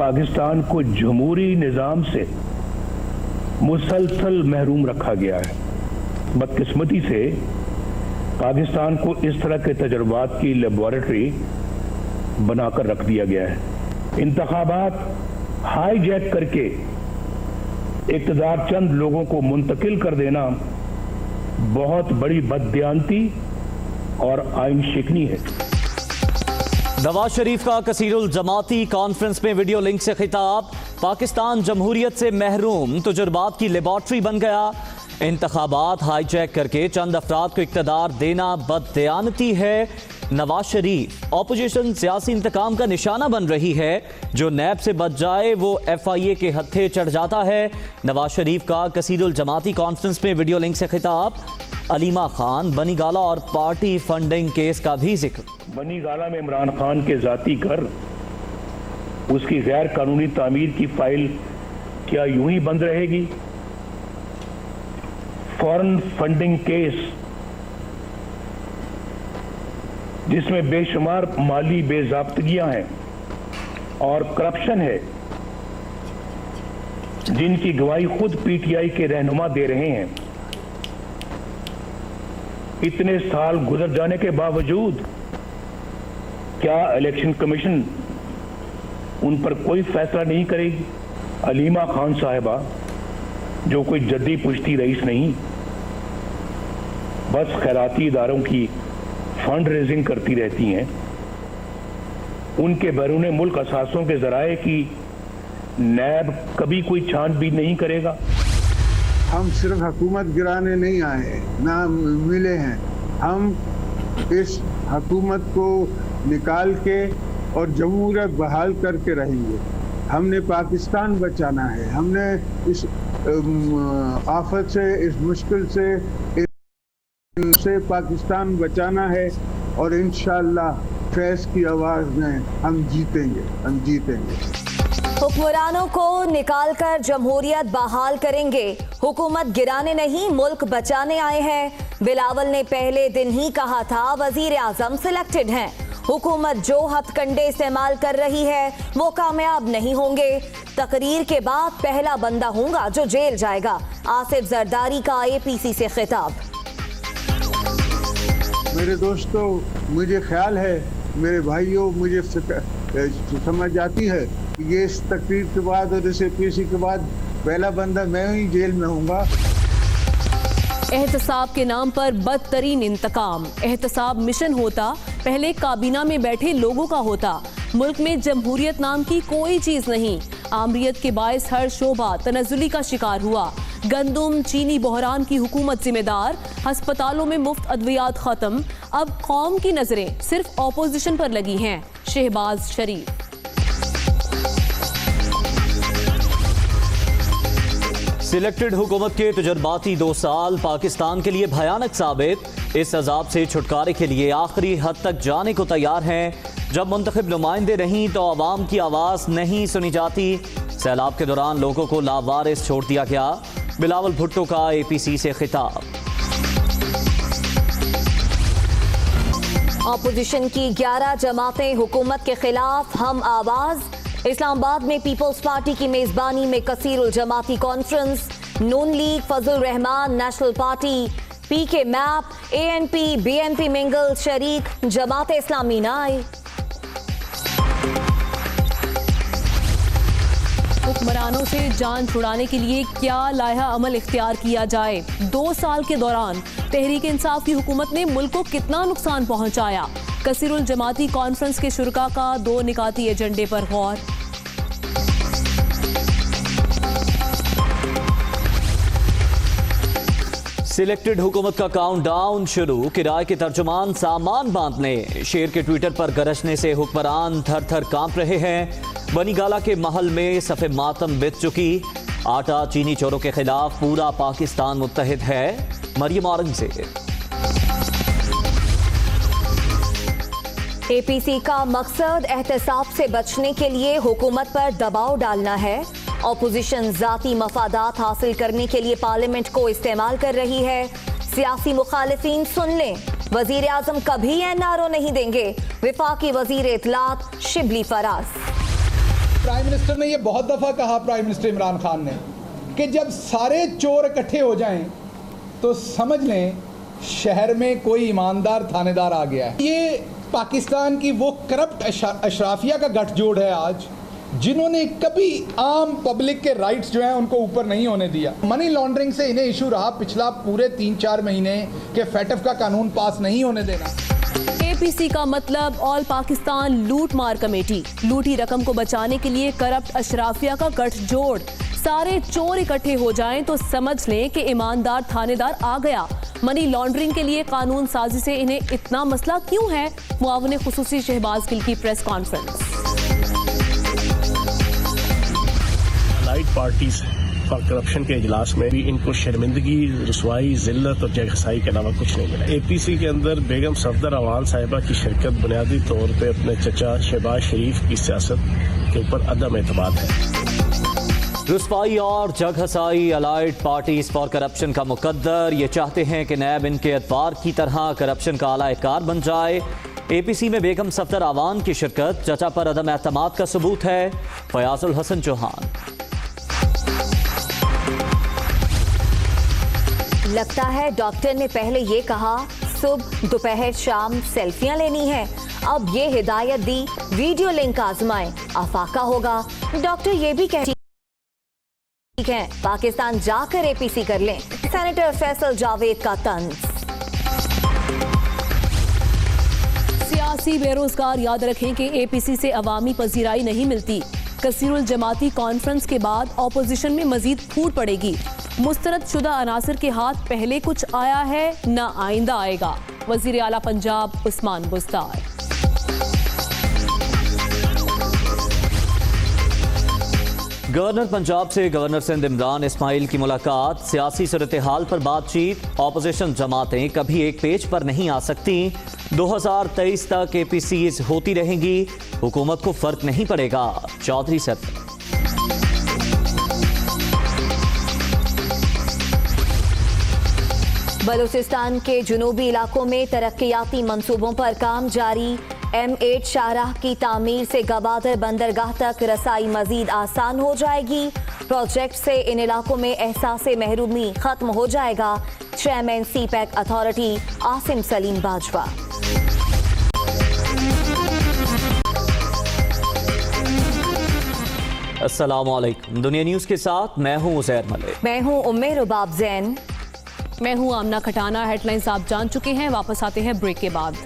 पाकिस्तान को जमहूरी निज़ाम से मुसलसल महरूम रखा गया है। बदकिस्मती से पाकिस्तान को इस तरह के तजर्बात की लेबॉरेटरी बनाकर रख दिया गया है। इंतखाबात हाईजैक करके इक़्तिदार चंद लोगों को मुंतकिल कर देना बहुत बड़ी बददियानती और आइन शिकनी है। नवाज शरीफ का कसीरुल जमाती कॉन्फ्रेंस में वीडियो लिंक से खिताब। पाकिस्तान जमहूरियत से महरूम तजुर्बात की लेबॉर्ट्री बन गया। इंतखाबात हाईजैक करके चंद अफराद को इक़्तिदार देना बददियानती है। नवाज शरीफ ऑपोजिशन सियासी इंतकाम का निशाना बन रही है। जो नैब से बच जाए वो FIA के हत्थे चढ़ जाता है। नवाज शरीफ का कसीरुल जमाती कॉन्फ्रेंस में वीडियो लिंक से खिताब। अलीमा खान, बनी गाला और पार्टी फंडिंग केस का भी जिक्र। बनी गाला में इमरान खान के जाती घर, उसकी गैर कानूनी तामीर की फाइल क्या यूं ही बंद रहेगी? फॉरेन फंडिंग केस जिसमें बेशुमार माली बेज़ाब्तगियां हैं और करप्शन है, जिनकी गवाही खुद PTI के रहनुमा दे रहे हैं। इतने साल गुजर जाने के बावजूद क्या इलेक्शन कमीशन उन पर कोई फैसला नहीं करेगी? अलीमा खान साहिबा, जो कोई जद्दी पुश्ती रईस नहीं, बस खैराती इदारों की फंड रेजिंग करती रहती हैं, उनके बैरून मुल्क असासों के जराए की नैब कभी कोई छानबीन नहीं करेगा। हम सिर्फ हुकूमत गिराने नहीं आए, ना मिले हैं। हम इस हुकूमत को निकाल के और जमहूरियत बहाल करके रहेंगे। हमने पाकिस्तान बचाना है। हमने इस आफत से, इस मुश्किल से पाकिस्तान बचाना है और इंशाअल्लाह फैज़ की आवाज़ में हम जीतेंगे। हुक्मरानों को निकालकर जमहूरियत बहाल करेंगे। हुकूमत गिराने नहीं, मुल्क बचाने आए हैं। बिलावल ने पहले दिन ही कहा था वजीर आजम सिलेक्टेड हैं। हुकूमत जो हथकंडे इस्तेमाल कर रही है वो कामयाब नहीं होंगे। तकरीर के बाद पहला बंदा होगा जो जेल जाएगा। आसिफ जरदारी का APC से खिताब। मेरे दोस्तों, मुझे ख्याल है, मेरे भाइयों, मुझे समझ आती है कि ये इस तकरीर के बाद और इस APC के बाद पहला बंदा मैं ही जेल में होऊंगा। एहतसाब के नाम पर बदतरीन इंतकाम। एहतसाब मिशन होता, पहले काबीना में बैठे लोगों का होता। मुल्क में जमहूरियत नाम की कोई चीज नहीं। आमरीत के बायस हर शोबा तनज़ुली का शिकार हुआ। गंदुम चीनी बहरान की हुकूमत जिम्मेदार। अस्पतालों में मुफ्त अद्वियात खत्म। अब कौम की नजरें सिर्फ ऑपोजिशन पर लगी हैं। शहबाज शरीफ। सिलेक्टेड हुकूमत के तजुर्बाती 2 साल पाकिस्तान के लिए भयानक साबित। इस अजाब से छुटकारे के लिए आखिरी हद तक जाने को तैयार हैं। जब मुंतखब नुमाइंदे नहीं तो आवाम की आवाज़ नहीं सुनी जाती। सैलाब के दौरान लोगों को लावारिस छोड़ दिया गया। बिलावल भुट्टो का APC से खिताब। ऑपोजिशन की 11 जमातें हुकूमत के खिलाफ हम आवाज। इस्लामाबाद में पीपल्स पार्टी की मेजबानी में कसीरुल जमाती conference. Noon League, Fazal Rehman, national party, PK MAP, ANP, BNP Mengal शरीक। जमात इस्लामी ना आई। हुक्मरानों से जान छुड़ाने के लिए क्या लाया अमल इख्तियार किया जाए? 2 साल के दौरान तहरीक इंसाफ की हुकूमत ने मुल्क को कितना नुकसान पहुंचाया? कसीरुल जमाती कॉन्फ्रेंस के शुरका का 2 निकाती एजेंडे पर गौर। सिलेक्टेड हुकूमत का काउंटडाउन शुरू। किराए के तर्जुमान सामान बांधने। शेर के ट्विटर पर गरजने से हुक्मरान थर थर कांप रहे हैं। बनी गाला के महल में सफ़े मातम बित चुकी। आटा चीनी चोरों के खिलाफ पूरा पाकिस्तान मुत्तहिद है। मरियम औरंगजेब। APC का मकसद एहतसाब से बचने के लिए हुकूमत पर दबाव डालना है। ऑपोजिशन जाती मफादात हासिल करने के लिए पार्लियामेंट को इस्तेमाल कर रही है। सियासी मुखालिफिन सुन लें, वजीर आजम कभी NRO नहीं देंगे। विफाकी वजीर इत्तलात शिबली फराज। प्राइम मिनिस्टर ने ये बहुत दफ़ा कहा, प्राइम मिनिस्टर इमरान खान ने, कि जब सारे चोर इकट्ठे हो जाएं तो समझ लें शहर में कोई ईमानदार थानेदार आ गया है। ये पाकिस्तान की वो करप्ट अशराफिया का गठजोड़ है आज, जिन्होंने कभी आम पब्लिक के राइट्स जो हैं उनको ऊपर नहीं होने दिया। मनी लॉन्ड्रिंग से इन्हें इशू रहा पिछला पूरे 3-4 महीने के फैटफ का कानून पास नहीं होने देना। एपीसी का मतलब ऑल पाकिस्तान लूट मार कमेटी। लूटी रकम को बचाने के लिए करप्ट अशराफिया का गठजोड़। सारे चोर इकट्ठे हो जाएं तो समझ लें कि ईमानदार थानेदार आ गया। मनी लॉन्ड्रिंग के लिए कानून साजी से इन्हें इतना मसला क्यों है? मुआविन खुसूसी शहबाज गिल की प्रेस कॉन्फ्रेंस। अलाइड पार्टीज और करप्शन के इजलास में भी इनको शर्मिंदगी, रुसवाई, जिल्लत और जगहसाई के अलावा कुछ नहीं मिला। एपीसी के अंदर बेगम सफदर अवान साहिबा की शिरकत बुनियादी तौर पे अपने चचा शहबाज शरीफ की सियासत के ऊपर अदम एतमाद है। रुसवाई और जगहसाई अलाइड पार्टीज फॉर करप्शन का मुकद्दर। ये चाहते हैं कि नैब इनके अतवार की तरह करप्शन का आला-ए-कार बन जाए। एपीसी में बेगम सफदर अवान की शिरकत चचा पर अदम एतमाद का सबूत है। फयाजुल हसन चौहान। लगता है डॉक्टर ने पहले ये कहा सुबह दोपहर शाम सेल्फियां लेनी है, अब ये हिदायत दी वीडियो लिंक आजमाएं, आफाका होगा। डॉक्टर ये भी कहती है पाकिस्तान जाकर एपीसी कर लें। सेनेटर फैसल जावेद का तंज। सियासी बेरोजगार याद रखें कि एपीसी से अवामी पजीराई नहीं मिलती। कसीरुल जमाती कॉन्फ्रेंस के बाद ऑपोजिशन में मजीद फूट पड़ेगी। मुस्तरद शुदा अनासर के हाथ पहले कुछ आया है न आइंदा आएगा। वजीर आला पंजाब उस्मान बुज़दार। गवर्नर पंजाब से गवर्नर सिंध इमरान इस्माइल की मुलाकात। सियासी सूरत हाल पर बातचीत। ऑपोजिशन जमातें कभी एक पेज पर नहीं आ सकती। 2023 तक एपीसीज होती रहेंगी, हुकूमत को फर्क नहीं पड़ेगा। चौधरी सर। बलूचिस्तान के जुनूबी इलाकों में तरक्कियाती मंसूबों पर काम जारी। M8 शाहराह की तामीर से गवादर बंदरगाह तक रसाई मजीद आसान हो जाएगी। प्रोजेक्ट से इन इलाकों में एहसास महरूमी खत्म हो जाएगा। Chairman CPEC authority Asim Salim Bajwa. अस्सलामुअलैकुम। दुनिया न्यूज के साथ मैं हूं उज़ैर मलिक। मैं हूं उम्मे रुबाब जैन। मैं हूं आमना खटाना। हेडलाइंस आप जान चुके हैं, वापस आते हैं ब्रेक के बाद।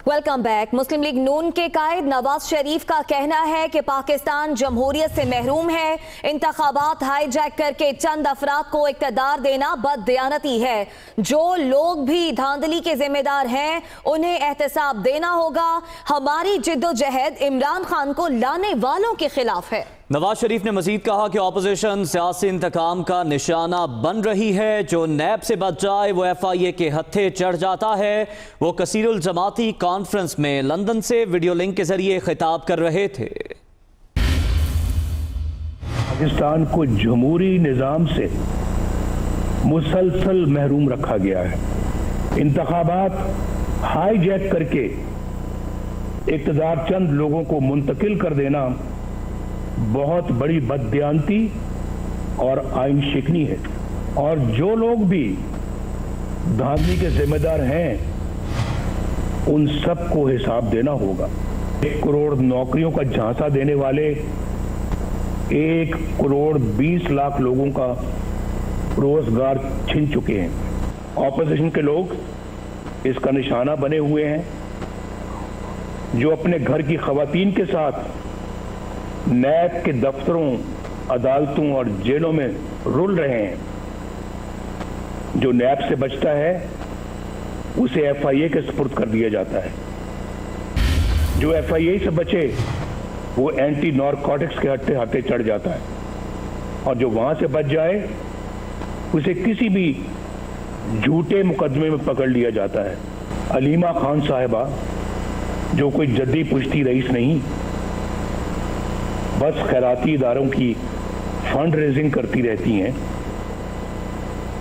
Welcome back. Muslim League Noon के कायद नवाज शरीफ का कहना है कि पाकिस्तान जमहूरियत से महरूम है। इंतखाबात हाईजैक करके चंद अफराद को इक़्तिदार देना बददियानती है। जो लोग भी धांधली के जिम्मेदार हैं उन्हें एहतसाब देना होगा। हमारी जिद्दोजहद इमरान खान को लाने वालों के खिलाफ है। नवाज शरीफ ने मजीद कहा कि ऑपोजिशन सियासी इंतकाम का निशाना बन रही है। जो नैब से बच जाए वो FIA के हत्थे चढ़ जाता है। वो कसीरुल जमाती कॉन्फ्रेंस में लंदन से वीडियो लिंक के जरिए खिताब कर रहे थे। पाकिस्तान को जमहूरी निज़ाम से मुसलसल महरूम रखा गया है। इंतखाबात हाईजैक करके इक़्तिदार चंद लोगों को मुंतकिल कर देना बहुत बड़ी बददियानती और आइन शिकनी है। और जो लोग भी धांधली के जिम्मेदार हैं उन सबको हिसाब देना होगा। 1 करोड़ नौकरियों का झांसा देने वाले 1 करोड़ 20 लाख लोगों का रोजगार छीन चुके हैं। ऑपोजिशन के लोग इसका निशाना बने हुए हैं। जो अपने घर की खवातीन के साथ नैब के दफ्तरों, अदालतों और जेलों में रुल रहे हैं। जो नैब से बचता है उसे FIA के सुपुर्द कर दिया जाता है। जो FIA से बचे वो एंटी नारकोटिक्स के हत्थे हत्थे चढ़ जाता है। और जो वहां से बच जाए उसे किसी भी झूठे मुकदमे में पकड़ लिया जाता है। अलीमा खान साहिबा जो कोई जद्दी पुश्ती रईस नहीं, बस खैराती इदारों की फंड रेजिंग करती रहती हैं।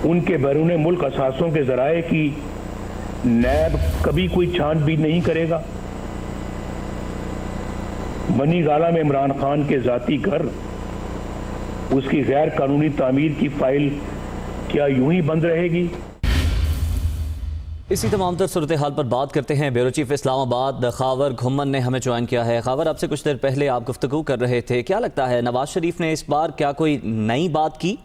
उनके बैरून मुल्क असासों के जराए की नैब कभी कोई छानबीन नहीं करेगा। मनी गाला में इमरान खान के जाती घर, उसकी गैर कानूनी तामीर की फाइल क्या यूं ही बंद रहेगी? इसी तमाम तर सूरत हाल पर बात करते हैं। ब्यूरो चीफ इस्लामाबाद खावर घुम्मन ने हमें ज्वाइन किया है। खावर, आपसे कुछ देर पहले आप गुफ्तगू कर रहे थे, क्या लगता है नवाज शरीफ ने इस बार क्या कोई नई बात की?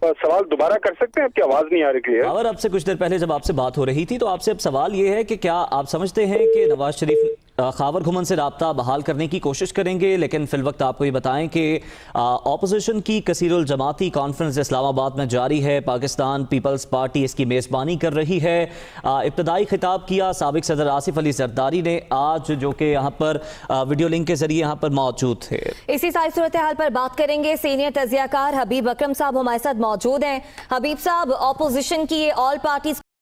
सवाल दोबारा कर सकते हैं, आपकी आवाज नहीं आ रही है। खावर, आपसे कुछ देर पहले जब आपसे बात हो रही थी तो आपसे अब सवाल ये है कि क्या आप समझते हैं कि नवाज शरीफ खावर घुमन से राब्ता बहाल करने की कोशिश करेंगे, लेकिन फिल वक्त आपको ये बताएं कि ऑपोजिशन की कसीरुल जमाती कॉन्फ्रेंस इस्लामाबाद में जारी है। पाकिस्तान पीपल्स पार्टी इसकी मेज़बानी कर रही है। इब्तदाई खिताब किया साबिक सदर आसिफ अली जरदारी ने आज, जो कि यहाँ पर वीडियो लिंक के जरिए यहाँ पर मौजूद थे। इसी सारी सूरत हाल पर बात करेंगे। सीनियर तजियाकार हबीब अकरम साहब हमारे साथ मौजूद हैं। हबीब साहब, ऑपोजिशन की ये ऑल पार्टीज